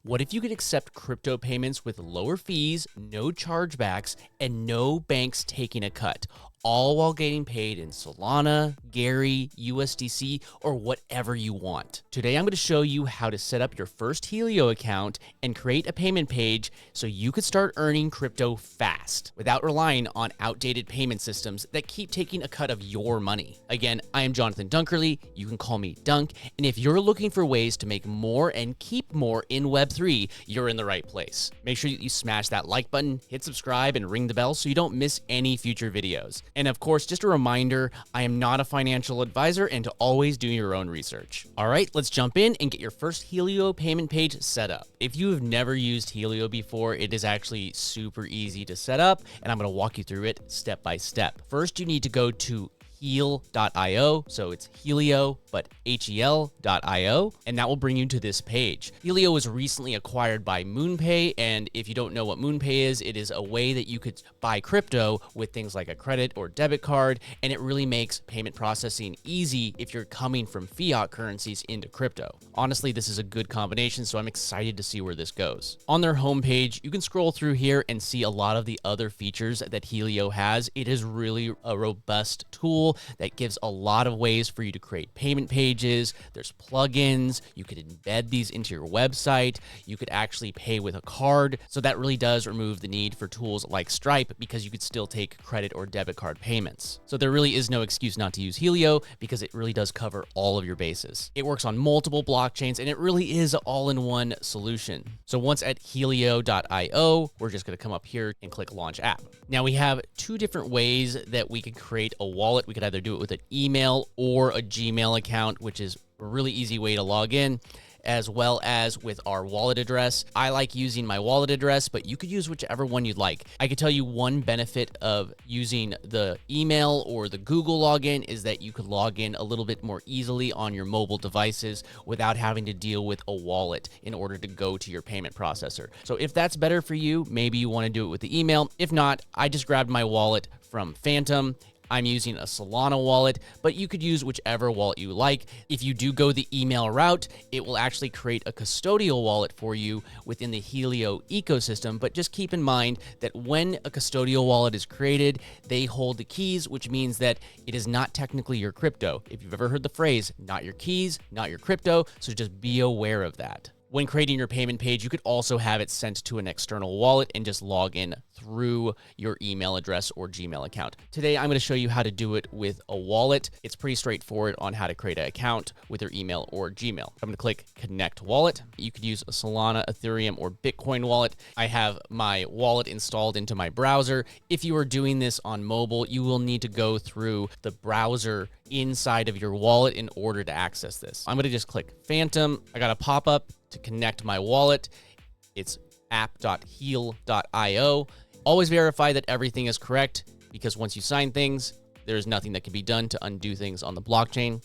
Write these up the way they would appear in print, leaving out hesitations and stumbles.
What if you could accept crypto payments with lower fees, no chargebacks, and no banks taking a cut, all while getting paid in Solana, GARY, USDC, or whatever you want? Today, I'm going to show you how to set up your first Helio account and create a payment page so you could start earning crypto fast without relying on outdated payment systems that keep taking a cut of your money. Again, I am Jonathan Dunkerley. You can call me Dunk. And if you're looking for ways to make more and keep more in Web3, you're in the right place. Make sure you smash that like button, hit subscribe, and ring the bell so you don't miss any future videos. And of course, just a reminder, I am not a financial advisor and to always do your own research. All right, let's jump in and get your first Helio payment page set up. If you have never used Helio before, it is actually super easy to set up, and I'm going to walk you through it step by step. First, you need to go to Heal.io, so it's Helio, but HEL.io, and that will bring you to this page. Helio was recently acquired by MoonPay, and if you don't know what MoonPay is, it is a way that you could buy crypto with things like a credit or debit card, and it really makes payment processing easy if you're coming from fiat currencies into crypto. Honestly, this is a good combination, so I'm excited to see where this goes. On their homepage, you can scroll through here and see a lot of the other features that Helio has. It is really a robust tool that gives a lot of ways for you to create payment pages. There's plugins. You could embed these into your website. You could actually pay with a card. So that really does remove the need for tools like Stripe because you could still take credit or debit card payments. So there really is no excuse not to use Helio because it really does cover all of your bases. It works on multiple blockchains and it really is an all-in-one solution. So once at Helio.io, we're just going to come up here and click Launch App. Now we have two different ways that we can create a wallet. We could either do it with an email or a Gmail account, which is a really easy way to log in, as well as with our wallet address. I like using my wallet address, but you could use whichever one you'd like. I could tell you one benefit of using the email or the Google login is that you could log in a little bit more easily on your mobile devices without having to deal with a wallet in order to go to your payment processor. So if that's better for you, maybe you want to do it with the email. If not, I just grabbed my wallet from Phantom. I'm using a Solana wallet, but you could use whichever wallet you like. If you do go the email route, it will actually create a custodial wallet for you within the Helio ecosystem. But just keep in mind that when a custodial wallet is created, they hold the keys, which means that it is not technically your crypto. If you've ever heard the phrase, not your keys, not your crypto, so just be aware of that. When creating your payment page, you could also have it sent to an external wallet and just log in through your email address or Gmail account. Today, I'm going to show you how to do it with a wallet. It's pretty straightforward on how to create an account with your email or Gmail. I'm going to click Connect Wallet. You could use a Solana, Ethereum, or Bitcoin wallet. I have my wallet installed into my browser. If you are doing this on mobile, you will need to go through the browser inside of your wallet in order to access this. I'm going to just click Phantom. I got a pop-up to connect my wallet. It's app.heal.io. Always verify that everything is correct because once you sign things, there's nothing that can be done to undo things on the blockchain.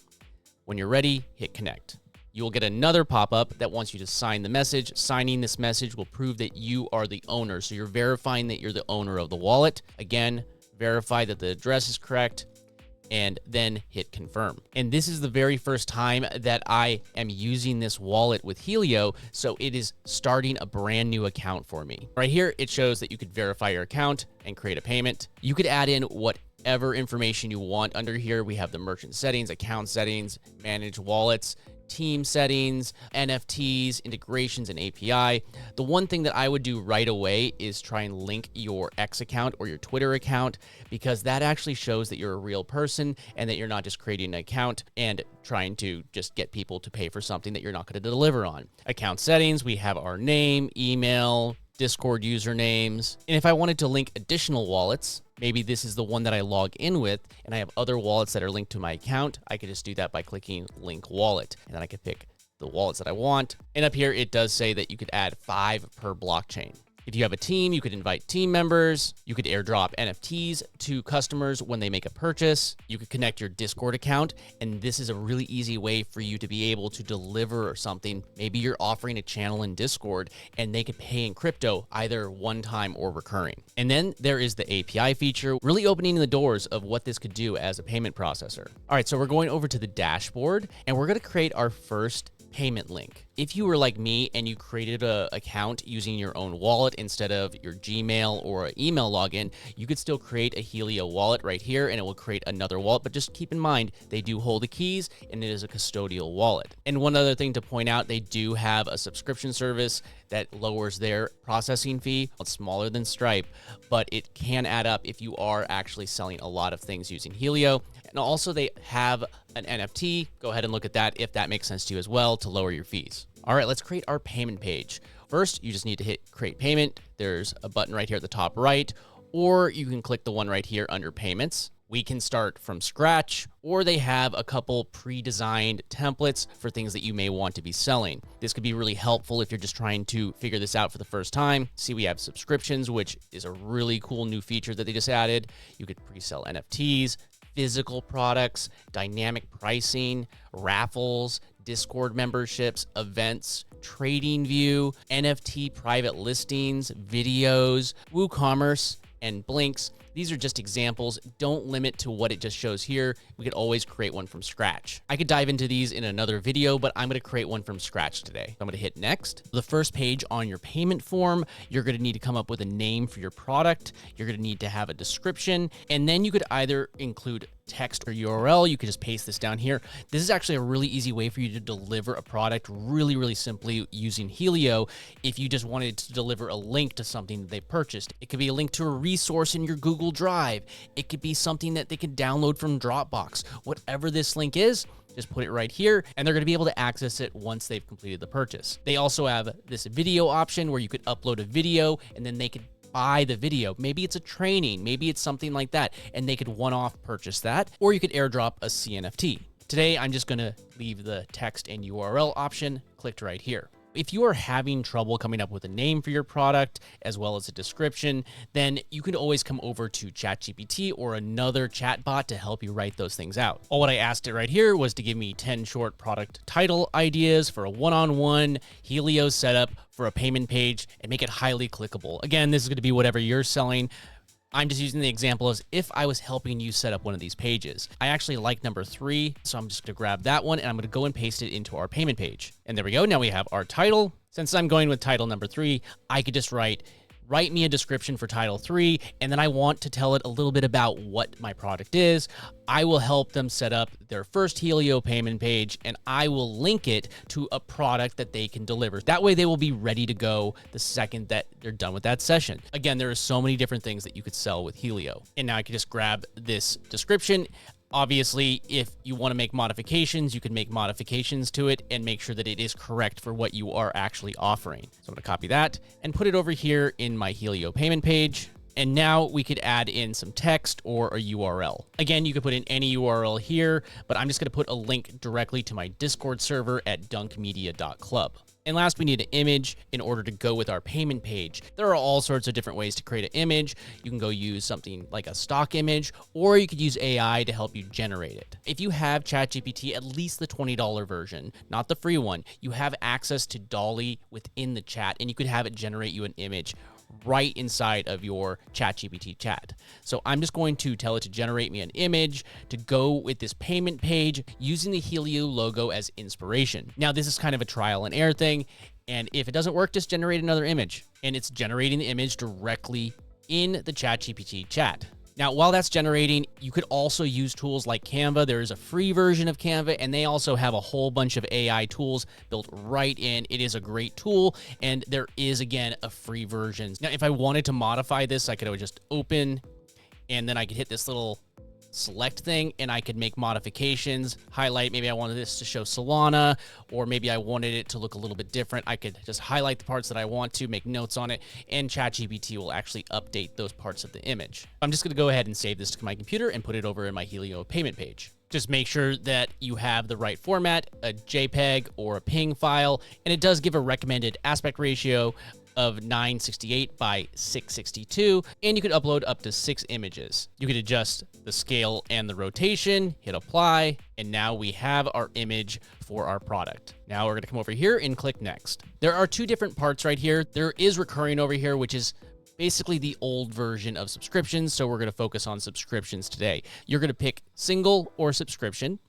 When you're ready, hit connect. You will get another pop-up that wants you to sign the message. Signing this message will prove that you are the owner. So you're verifying that you're the owner of the wallet. Again, verify that the address is correct, and then hit confirm. And this is the very first time that I am using this wallet with Helio, so it is starting a brand new account for me. Right here, it shows that you could verify your account and create a payment. You could add in whatever information you want. Under here, we have the merchant settings, account settings, manage wallets, team settings, NFTs, integrations, and API. The one thing that I would do right away is try and link your X account or your Twitter account because that actually shows that you're a real person and that you're not just creating an account and trying to just get people to pay for something that you're not going to deliver on. Account settings, we have our name, email, Discord usernames. And if I wanted to link additional wallets, maybe this is the one that I log in with and I have other wallets that are linked to my account, I could just do that by clicking link wallet. And then I could pick the wallets that I want. And up here, it does say that you could add 5 per blockchain. If you have a team, you could invite team members. You could airdrop NFTs to customers when they make a purchase. You could connect your Discord account. And this is a really easy way for you to be able to deliver something. Maybe you're offering a channel in Discord and they could pay in crypto, either one time or recurring. And then there is the API feature, really opening the doors of what this could do as a payment processor. All right, so we're going over to the dashboard and we're going to create our first payment link. if you were like me and you created an account using your own wallet instead of your Gmail or email login, you could still create a Helio wallet right here and it will create another wallet. But just keep in mind, they do hold the keys and it is a custodial wallet. And one other thing to point out, they do have a subscription service that lowers their processing fee. It's smaller than Stripe, but it can add up if you are actually selling a lot of things using Helio. And also they have an NFT. Go ahead and look at that if that makes sense to you as well to lower your fees. All right, let's create our payment page. First, you just need to hit create payment. There's a button right here at the top right, or you can click the one right here under payments. We can start from scratch, or they have a couple pre-designed templates for things that you may want to be selling. This could be really helpful if you're just trying to figure this out for the first time. See, we have subscriptions, which is a really cool new feature that they just added. You could pre-sell NFTs, physical products, dynamic pricing, raffles, Discord memberships, events, trading view, NFT private listings, videos, WooCommerce, and blinks. These are just examples. Don't limit to what it just shows here. We could always create one from scratch. I could dive into these in another video, but I'm going to create one from scratch today. I'm going to hit next. The first page on your payment form, you're going to need to come up with a name for your product. You're going to need to have a description, and then you could either include text or URL. You could just paste this down here. This is actually a really easy way for you to deliver a product really, really simply using Helio. If you just wanted to deliver a link to something that they purchased, it could be a link to a resource in your Google Drive. It could be something that they can download from Dropbox. Whatever this link is, just put it right here, and they're going to be able to access it once they've completed the purchase. They also have this video option where you could upload a video and then they could buy the video. Maybe it's a training, maybe it's something like that, and they could one-off purchase that, or you could airdrop a CNFT. Today, I'm just gonna leave the text and URL option clicked right here. If you are having trouble coming up with a name for your product as well as a description, then you can always come over to ChatGPT or another chatbot to help you write those things out. All what I asked it right here was to give me 10 short product title ideas for a one-on-one Helio setup for a payment page and make it highly clickable. Again, this is going to be whatever you're selling. I'm just using the example as if I was helping you set up one of these pages. I actually like number 3, so I'm just going to grab that one and I'm going to go and paste it into our payment page. And there we go. Now we have our title. Since I'm going with title number 3, I could just write me a description for title 3, and then I want to tell it a little bit about what my product is. I will help them set up their first Helio payment page, and I will link it to a product that they can deliver. That way they will be ready to go the second that they're done with that session. Again, there are so many different things that you could sell with Helio. And now I can just grab this description. Obviously, if you want to make modifications, you can make modifications to it and make sure that it is correct for what you are actually offering. So I'm going to copy that and put it over here in my Helio payment page. And now we could add in some text or a URL. Again, you could put in any URL here, but I'm just going to put a link directly to my Discord server at dunkmedia.club. And last, we need an image in order to go with our payment page. There are all sorts of different ways to create an image. You can go use something like a stock image, or you could use AI to help you generate it. If you have ChatGPT, at least the $20 version, not the free one, you have access to DALL-E within the chat, and you could have it generate you an image right inside of your ChatGPT chat. So I'm just going to tell it to generate me an image to go with this payment page using the Helio logo as inspiration. Now, this is kind of a trial and error thing, and if it doesn't work, just generate another image. And it's generating the image directly in the ChatGPT chat. Now, while that's generating, you could also use tools like Canva. There is a free version of Canva, and they also have a whole bunch of AI tools built right in. It is a great tool, and there is, again, a free version. Now, if I wanted to modify this, I could always just open, and then I could hit this little select thing, and I could make modifications, highlight. Maybe I wanted this to show Solana, or maybe I wanted it to look a little bit different. I could just highlight the parts that I want to, make notes on it, and ChatGPT will actually update those parts of the image. I'm just going to go ahead and save this to my computer and put it over in my Helio payment page. Just make sure that you have the right format, a JPEG or a PNG file, and it does give a recommended aspect ratio of 968 by 662, and you could upload up to 6 images. You could adjust the scale and the rotation, hit apply, and now we have our image for our product. Now we're going to come over here and click next. There are 2 different parts right here. There is recurring over here, which is basically the old version of subscriptions, so we're going to focus on subscriptions today. You're going to pick single or subscription,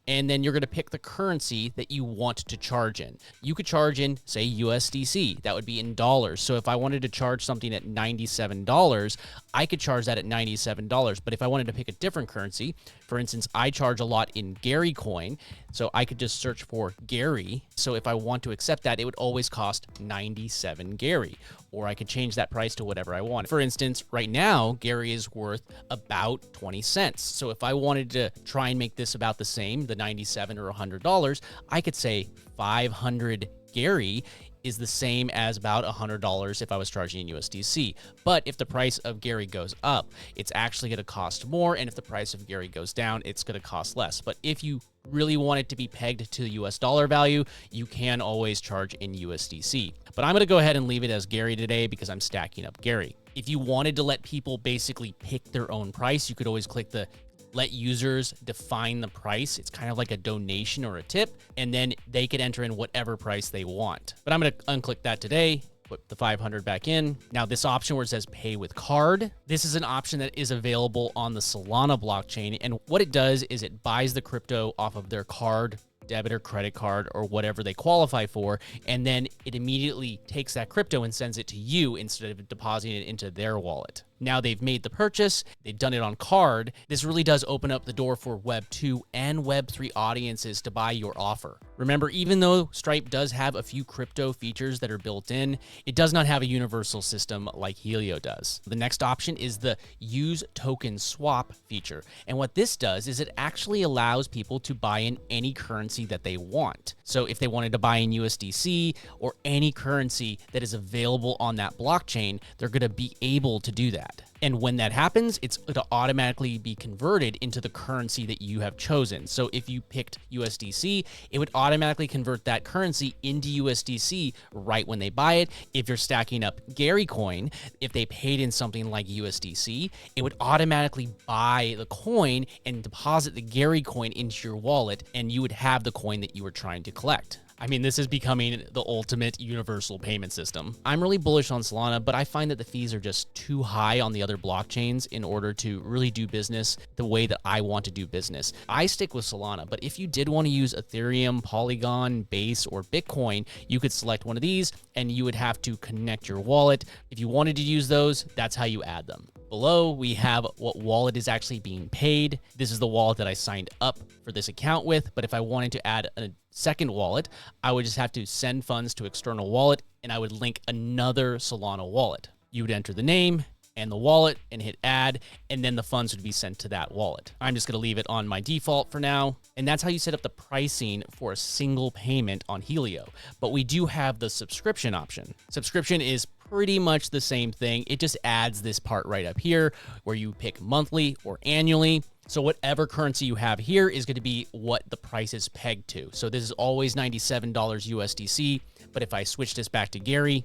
and then you're going to pick the currency that you want to charge in. You could charge in, say, USDC. That would be in dollars. So if I wanted to charge something at $97, I could charge that at $97. But if I wanted to pick a different currency, for instance, I charge a lot in Gary coin, so I could just search for Gary. So if I want to accept that, it would always cost 97 Gary, or I could change that price to whatever I want. For instance, right now, Gary is worth about 20 cents. So if I wanted to try and make this about the same, the 97 or $100, I could say 500 Gary is the same as about $100 if I was charging in USDC. But if the price of Gary goes up, it's actually going to cost more. And if the price of Gary goes down, it's going to cost less. But if you really want it to be pegged to the US dollar value, you can always charge in USDC. But I'm going to go ahead and leave it as Gary today because I'm stacking up Gary. If you wanted to let people basically pick their own price, you could always click the let users define the price. It's kind of like a donation or a tip, and then they could enter in whatever price they want. But I'm going to unclick that today, put the 500 back in. Now this option where it says pay with card, this is an option that is available on the Solana blockchain. And what it does is it buys the crypto off of their card, debit or credit card, or whatever they qualify for, and then it immediately takes that crypto and sends it to you instead of depositing it into their wallet. Now they've made the purchase, they've done it on card. This really does open up the door for Web 2 and Web 3 audiences to buy your offer. Remember, even though Stripe does have a few crypto features that are built in, it does not have a universal system like Helio does. The next option is the use token swap feature. And what this does is it actually allows people to buy in any currency that they want. So if they wanted to buy in USDC or any currency that is available on that blockchain, they're going to be able to do that. And when that happens, it's going to automatically be converted into the currency that you have chosen. So if you picked USDC, it would automatically convert that currency into USDC right when they buy it. If you're stacking up Gary coin, if they paid in something like USDC, it would automatically buy the coin and deposit the Gary coin into your wallet, and you would have the coin that you were trying to collect. I mean, this is becoming the ultimate universal payment system. I'm really bullish on Solana, but I find that the fees are just too high on the other blockchains in order to really do business the way that I want to do business. I stick with Solana, but if you did want to use Ethereum, Polygon, Base, or Bitcoin, you could select one of these and you would have to connect your wallet. If you wanted to use those, that's how you add them. Below, we have what wallet is actually being paid. This is the wallet that I signed up for this account with, but if I wanted to add a second wallet, I would just have to send funds to external wallet, and I would link another Solana wallet. You would enter the name and the wallet and hit add, and then the funds would be sent to that wallet. I'm just gonna leave it on my default for now. And that's how you set up the pricing for a single payment on Helio. But we do have the subscription option. Subscription is pretty much the same thing. It just adds this part right up here where you pick monthly or annually. So whatever currency you have here is going to be what the price is pegged to. So this is always $97 USDC. But if I switch this back to Gary,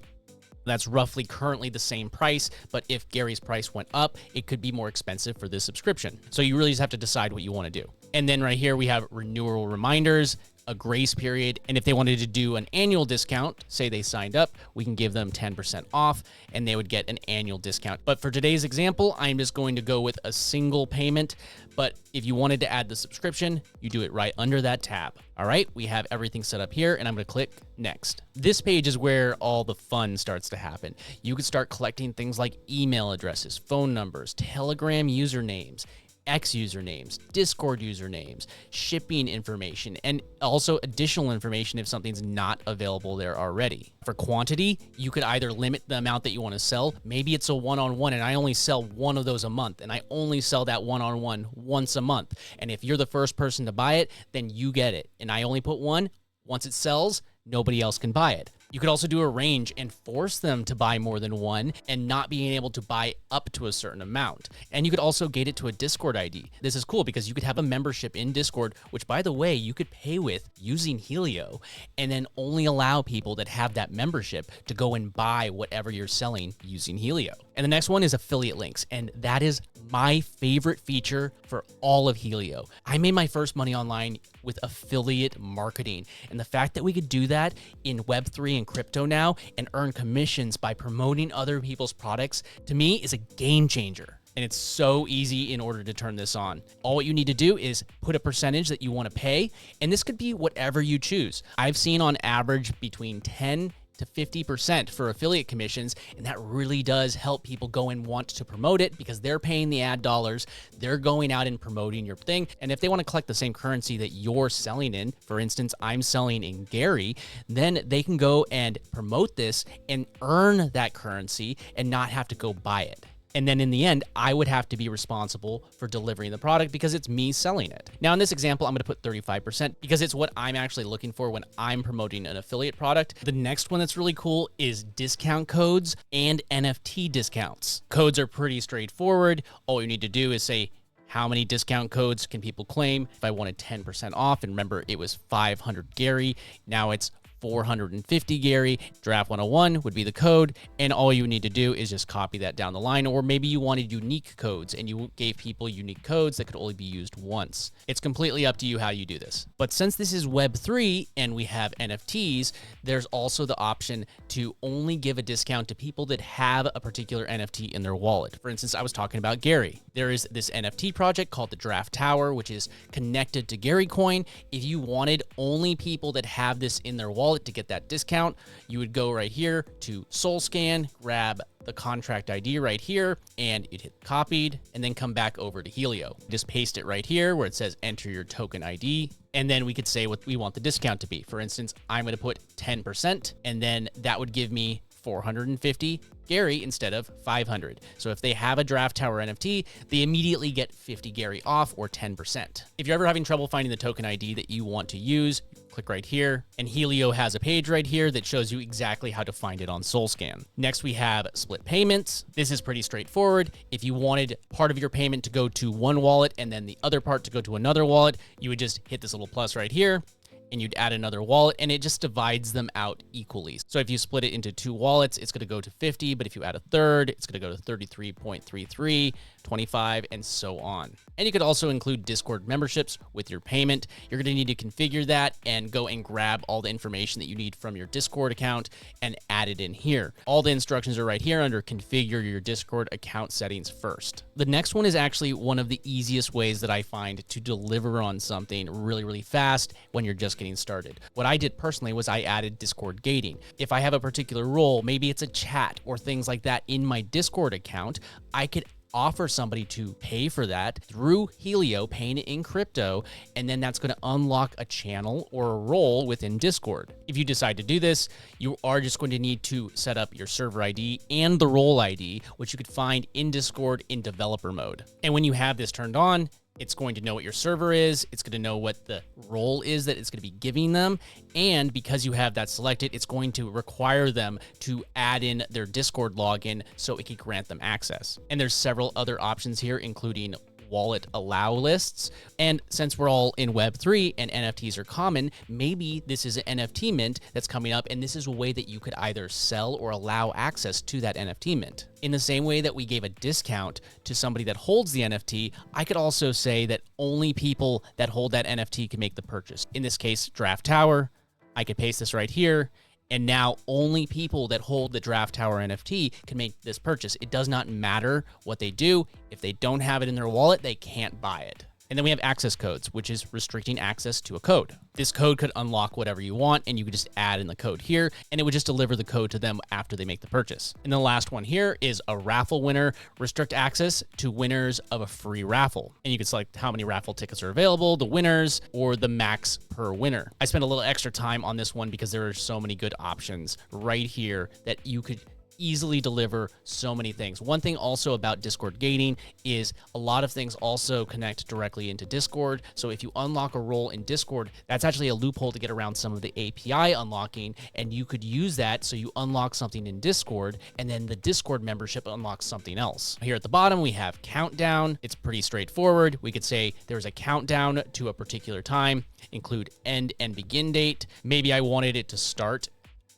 that's roughly currently the same price, but if Gary's price went up, it could be more expensive for this subscription. So you really just have to decide what you want to do. And then right here, we have renewal reminders, a grace period, and if they wanted to do an annual discount, say they signed up, we can give them 10% off and they would get an annual discount. But for today's example, I'm just going to go with a single payment. But if you wanted to add the subscription, you do it right under that tab. All right, we have everything set up here and I'm going to click next. This page is where all the fun starts to happen. You can start collecting things like email addresses, phone numbers, Telegram usernames, X usernames, Discord usernames, shipping information, and also additional information if something's not available there already. For quantity, you could either limit the amount that you want to sell. Maybe it's a one-on-one and I only sell one of those a month and I only sell that one-on-one once a month. And if you're the first person to buy it, then you get it. And I only put one. Once it sells, nobody else can buy it. You could also do a range and force them to buy more than one and not being able to buy up to a certain amount. And you could also gate it to a Discord ID. This is cool because you could have a membership in Discord, which by the way, you could pay with using Helio and then only allow people that have that membership to go and buy whatever you're selling using Helio. And the next one is affiliate links. And that is my favorite feature for all of Helio. I made my first money online with affiliate marketing. And the fact that we could do that in Web3 and crypto now and earn commissions by promoting other people's products, to me is a game changer. And it's so easy in order to turn this on. All what you need to do is put a percentage that you want to pay, and this could be whatever you choose. I've seen on average between 10 to 50% for affiliate commissions, and that really does help people go and want to promote it because they're paying the ad dollars, they're going out and promoting your thing, and if they want to collect the same currency that you're selling in, for instance, I'm selling in Gary, then they can go and promote this and earn that currency and not have to go buy it. And then in the end, I would have to be responsible for delivering the product because it's me selling it. Now in this example, I'm going to put 35% because it's what I'm actually looking for when I'm promoting an affiliate product. The next one that's really cool is discount codes and NFT discounts. Codes are pretty straightforward. All you need to do is say, how many discount codes can people claim? If I wanted 10% off, and remember it was 500 Gary, now it's 450 Gary. Draft 101 would be the code, and all you need to do is just copy that down the line, or maybe you wanted unique codes and you gave people unique codes that could only be used once. It's completely up to you how you do this. But since this is Web3 and we have NFTs, there's also the option to only give a discount to people that have a particular NFT in their wallet. For instance, I was talking about Gary. There is this NFT project called the Draft Tower, which is connected to Gary Coin. If you wanted only people that have this in their wallet to get that discount, you would go right here to SolScan, grab the contract ID right here, and you'd hit copied, and then come back over to Helio. Just paste it right here where it says enter your token ID, and then we could say what we want the discount to be. For instance, I'm going to put 10%, and then that would give me 450 Gary instead of 500. So if they have a Draft Tower NFT, they immediately get 50 Gary off, or 10%. If you're ever having trouble finding the token ID that you want to use, click right here, and Helio has a page right here that shows you exactly how to find it on SolScan. Next, we have split payments. This is pretty straightforward. If you wanted part of your payment to go to one wallet and then the other part to go to another wallet, you would just hit this little plus right here, and you'd add another wallet, and it just divides them out equally. So if you split it into two wallets, it's going to go to 50, but if you add a third, it's going to go to 33.33, 25, and so on. And you could also include Discord memberships with your payment. You're going to need to configure that and go and grab all the information that you need from your Discord account and add it in here. All the instructions are right here under configure your Discord account settings first. The next one is actually one of the easiest ways that I find to deliver on something really, really fast when you're just getting started. What I did personally was I added Discord gating. If I have a particular role, maybe it's a chat or things like that in my Discord account, I could offer somebody to pay for that through Helio, paying it in crypto, and then that's going to unlock a channel or a role within Discord. If you decide to do this, you are just going to need to set up your server ID and the role ID, which you could find in Discord in developer mode. And when you have this turned on, it's going to know what your server is, it's going to know what the role is that it's going to be giving them, and because you have that selected, it's going to require them to add in their Discord login so it can grant them access. And there's several other options here, including wallet allow lists. And since we're all in Web3 and NFTs are common, maybe this is an NFT mint that's coming up, and this is a way that you could either sell or allow access to that NFT mint. In the same way that we gave a discount to somebody that holds the NFT, I could also say that only people that hold that NFT can make the purchase. In this case, Draft Tower, I could paste this right here, and now only people that hold the Draft Tower NFT can make this purchase. It does not matter what they do. If they don't have it in their wallet, they can't buy it. And then we have access codes, which is restricting access to a code. This code could unlock whatever you want, and you could just add in the code here, and it would just deliver the code to them after they make the purchase. And the last one here is a raffle winner. Restrict access to winners of a free raffle. And you can select how many raffle tickets are available, the winners, or the max per winner. I spent a little extra time on this one because there are so many good options right here that you could easily deliver so many things. One thing also about Discord gating is a lot of things also connect directly into Discord. So if you unlock a role in Discord, that's actually a loophole to get around some of the API unlocking, and you could use that so you unlock something in Discord, and then the Discord membership unlocks something else. Here at the bottom, we have countdown. It's pretty straightforward. We could say there's a countdown to a particular time, include end and begin date. Maybe I wanted it to start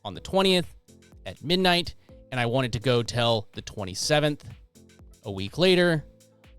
on the 20th at midnight, and I want it to go till the 27th, a week later,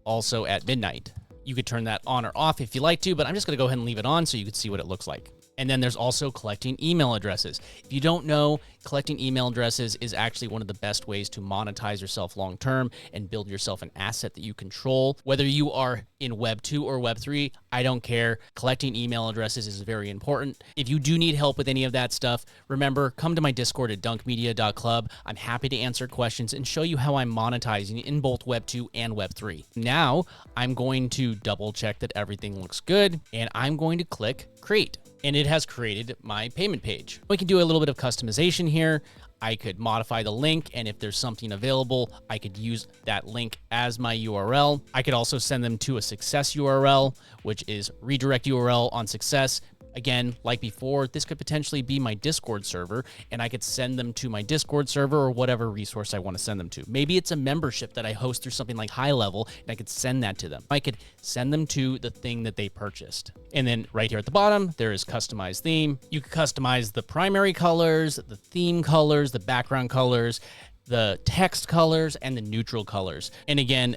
also at midnight. You could turn that on or off if you like to, but I'm just going to go ahead and leave it on so you can see what it looks like. And then there's also collecting email addresses. If you don't know, collecting email addresses is actually one of the best ways to monetize yourself long term and build yourself an asset that you control. Whether you are in Web 2 or Web 3, I don't care. Collecting email addresses is very important. If you do need help with any of that stuff, remember, come to my Discord at dunkmedia.club. I'm happy to answer questions and show you how I'm monetizing in both Web 2 and Web 3. Now, I'm going to double check that everything looks good, and I'm going to click Create. And it has created my payment page. We can do a little bit of customization here. I could modify the link, and if there's something available, I could use that link as my URL. I could also send them to a success URL, which is redirect URL on success. Again, like before, this could potentially be my Discord server, and I could send them to my Discord server or whatever resource I want to send them to. Maybe it's a membership that I host through something like High Level, and I could send that to them. I could send them to the thing that they purchased. And then right here at the bottom, there is customize theme. You can customize the primary colors, the theme colors, the background colors, the text colors, and the neutral colors. And again,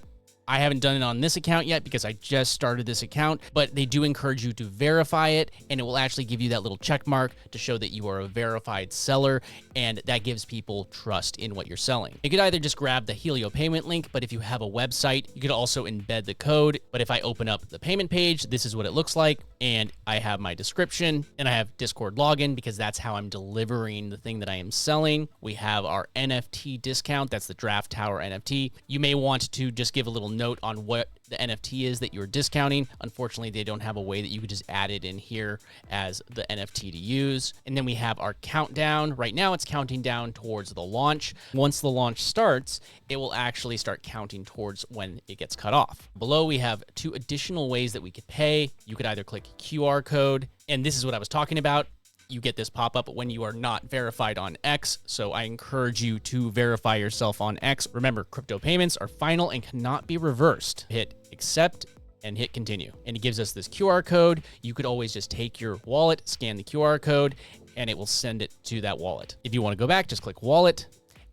I haven't done it on this account yet because I just started this account, but they do encourage you to verify it, and it will actually give you that little check mark to show that you are a verified seller, and that gives people trust in what you're selling. You could either just grab the Helio payment link, but if you have a website, you could also embed the code. But if I open up the payment page, this is what it looks like, and I have my description, and I have Discord login because that's how I'm delivering the thing that I am selling. We have our NFT discount. That's the Draft Tower NFT. You may want to just give a little note on what the NFT is that you're discounting. Unfortunately, they don't have a way that you could just add it in here as the NFT to use. And then we have our countdown. Right now, it's counting down towards the launch. Once the launch starts, it will actually start counting towards when it gets cut off. Below, we have 2 additional ways that we could pay. You could either click QR code, and this is what I was talking about. You get this pop-up when you are not verified on X, so I encourage you to verify yourself on X. Remember, crypto payments are final and cannot be reversed. Hit accept and hit continue. And it gives us this QR code. You could always just take your wallet, scan the QR code, and it will send it to that wallet. If you want to go back, just click wallet.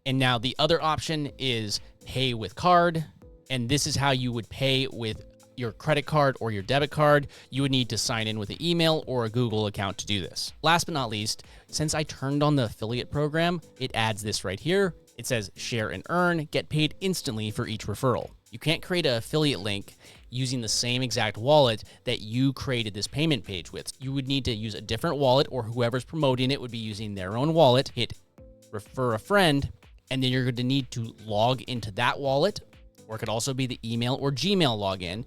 And now the other option is pay with card. And this is how you would pay with your credit card or your debit card. You would need to sign in with an email or a Google account to do this. Last but not least, since I turned on the affiliate program, it adds this right here. It says share and earn, get paid instantly for each referral. You can't create an affiliate link using the same exact wallet that you created this payment page with. You would need to use a different wallet, or whoever's promoting it would be using their own wallet. Hit refer a friend, and then you're going to need to log into that wallet, or it could also be the email or Gmail login.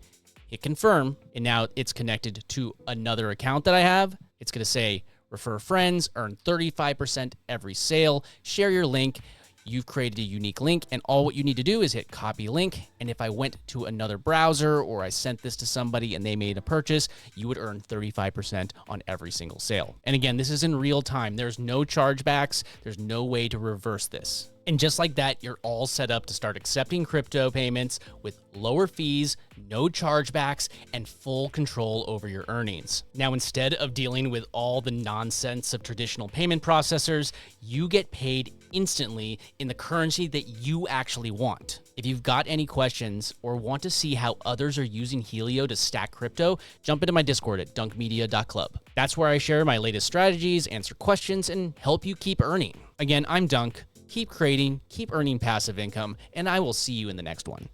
Hit confirm, and now it's connected to another account that I have. It's going to say refer friends, earn 35% every sale, share your link. You've created a unique link, and all what you need to do is hit copy link. And if I went to another browser or I sent this to somebody and they made a purchase, you would earn 35% on every single sale. And again, this is in real time. There's no chargebacks. There's no way to reverse this. And just like that, you're all set up to start accepting crypto payments with lower fees, no chargebacks, and full control over your earnings. Now, instead of dealing with all the nonsense of traditional payment processors, you get paid instantly in the currency that you actually want. If you've got any questions or want to see how others are using Helio to stack crypto, jump into my Discord at dunkmedia.club. That's where I share my latest strategies, answer questions, and help you keep earning. Again, I'm Dunk. Keep creating, keep earning passive income, and I will see you in the next one.